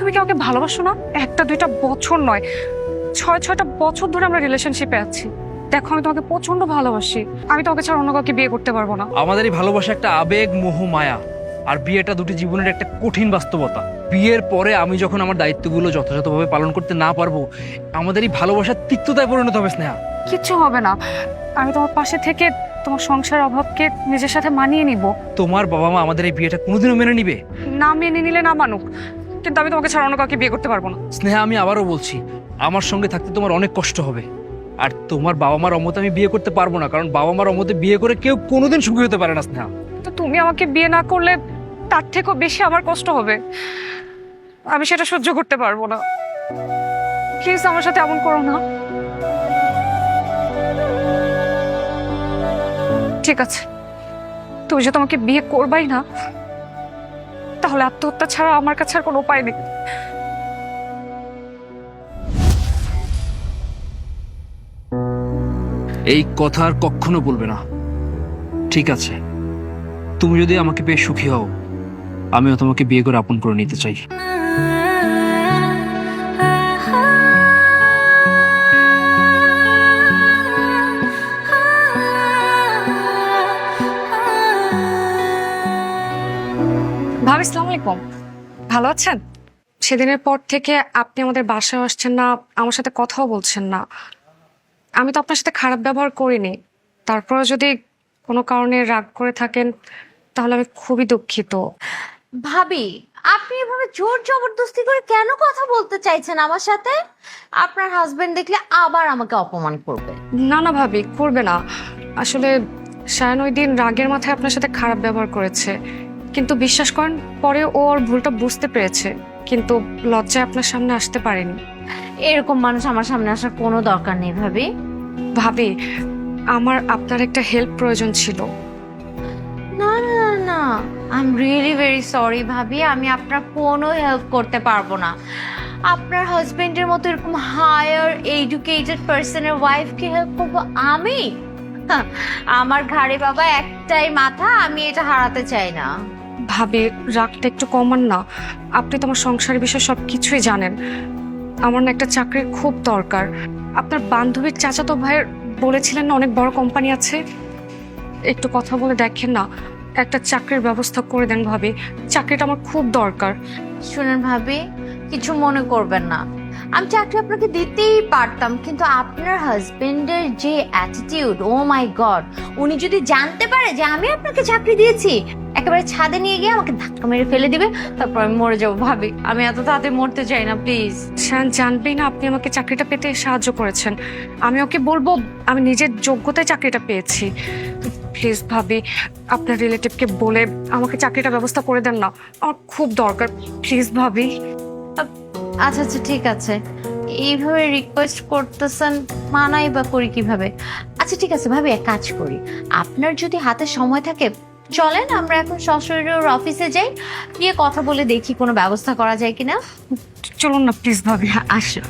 তুমি কি আমাকে ভালোবাসো না? একটা দুইটা বছর নয়, 6-6টা বছর ধরে আমরা রিলেশনশিপে আছি। দেখো আমি তোমাকে প্রচন্ড ভালোবাসি, আমি তোমাকে ছাড়া অন্য কাউকে বিয়ে করতে পারবো না। আমাদের এই ভালোবাসা একটা আবেগ, মোহ, মায়া, আর বিয়েটা দুটি জীবনের একটা কঠিন বাস্তবতা। বিয়ের পরে আমি যখন আমার দায়িত্বগুলো যথাযথভাবে পালন করতে না পারবো, আমাদের এই ভালোবাসার তিক্ততায় পরিণত হবে স্নেহা। কিচ্ছু হবে না, আমি তোমার পাশে থেকে তোমার সংসারের অভাবকে নিজের সাথে মানিয়ে নিব। তোমার বাবা মা আমাদের এই বিয়েটা কোনোদিনও মেনে নিবে? না মেনে নিলে না মানুক, কিন্তু আমি তোমাকে ছাড়া অন্য কাউকে বিয়ে করতে পারবো না। স্নেহা, আমি আবারও বলছি, আমার সঙ্গে থাকতে তোমার অনেক কষ্ট হবে। আর তোমার বাবা মার অমতে আমি বিয়ে করতে পারবো না, কারণ বাবা মার অমতে বিয়ে করে কেউ কোনোদিন সুখী হতে পারে না স্নেহা। তো তুমি আমাকে বিয়ে না করলে তার থেকেও বেশি আমার কষ্ট হবে, আমি সেটা সহ্য করতে পারবো না। প্লিজ আমার সাথে এমন করো না। ঠিক আছে, তুমি যে তোমাকে বিয়ে করবাই না, তাহলে আত্মহত্যা ছাড়া আমার কাছে আর কোনো উপায় নেই। এই কথা আর কখনো বলবে না, ঠিক আছে? তুমি যদি আমাকে পেয়ে সুখী হও, আমিও তোমাকে বিয়ে করে আপন করে নিতে চাই। ভাবি, আসসালামু আলাইকুম। ভালো আছেন? সেদিনের পর থেকে আপনি আমাদের বাসায় আসছেন না, আমার সাথে কথাও বলছেন না। আমি তো আপনার সাথে খারাপ ব্যবহার করিনি, তারপরে যদি কোনো কারণে রাগ করে থাকেন তাহলে আমি খুবই দুঃখিত। ভাবি, আপনি এভাবে জোর জবরদস্তি করে কেন কথা বলতে চাইছেন আমার সাথে? আপনার হাজবেন্ড দেখলে আবার আমাকে অপমান করবে। না না ভাবি, করবে না। আসলে শায়ন ওই দিন রাগের মাথায় আপনার সাথে খারাপ ব্যবহার করেছে, কিন্তু বিশ্বাস করেন পরে ও ওর ভুলটা বুঝতে পেরেছে, কিন্তু লজ্জায় আপনার সামনে আসতে পারেনি। এরকম মানুষ আমার সামনে আসার কোনো দরকার নেই ভাবি। ভাবি, আমার আপনার একটা হেল্প প্রয়োজন ছিল। না না না, I am really very sorry ভাবি, আমি আপনার কোনো হেল্প করতে পারবো না। আপনার হাজবেন্ডের মতো এরকম হায়ার এডুকেটেড পার্সনের ওয়াইফকে হেল্প করবো আমি? হ্যাঁ, আমার ঘাড়ে বাবা একটাই মাথা, আমি এটা হারাতে চাই না। ভাবি, রাগটা একটু কমান না। আপনি তো আমার সংসারের বিষয়ে সব কিছুই জানেন। আমার না একটা চাকরির খুব দরকার। আপনার বান্ধবীর চাচাতো ভাইয়ের বলেছিলেন না অনেক বড় কোম্পানি আছে, একটু কথা বলে দেখেন না, একটা চাকরির ব্যবস্থা করে দেন ভাবি। চাকরিটা আমার খুব দরকার। শুনেন ভাবি, কিছু মনে করবেন না, আমি চাকরি আপনাকে দিতেই পারতাম, কিন্তু আপনার হাজবেন্ডের যে অ্যাটিটিউড, ও মাই গড, উনি যদি জানতে পারে যে আমি আপনাকে চাকরি দিয়েছি, একেবারে ছাদে নিয়ে গিয়ে আমাকে ধাক্কা মেরে ফেলে দিবে, তারপর আমি মরে যাবো। ভাবি, আমি এত তাড়াতাড়ি মরতে চাই না, প্লিজ। শান জানবেই না আপনি আমাকে চাকরিটা পেতে সাহায্য করেছেন। আমি ওকে বলবো আমি নিজের যোগ্যতায় চাকরিটা পেয়েছি। প্লিজ ভাবি, আপনার রিলেটিভকে বলে আমাকে চাকরিটা ব্যবস্থা করে দেন না, আমার খুব দরকার। প্লিজ ভাবি। আচ্ছা আচ্ছা, ঠিক আছে, এইভাবে রিকোয়েস্ট করতেছেন, মানাই বা করি কিভাবে? আচ্ছা ঠিক আছে ভাবি, এক কাজ করি, আপনার যদি হাতে সময় থাকে চলেন আমরা এখন সশরীরে ওর অফিসে যাই, গিয়ে কথা বলে দেখি কোনো ব্যবস্থা করা যায় কিনা। চলুন না প্লিজ ভাবি। আসো।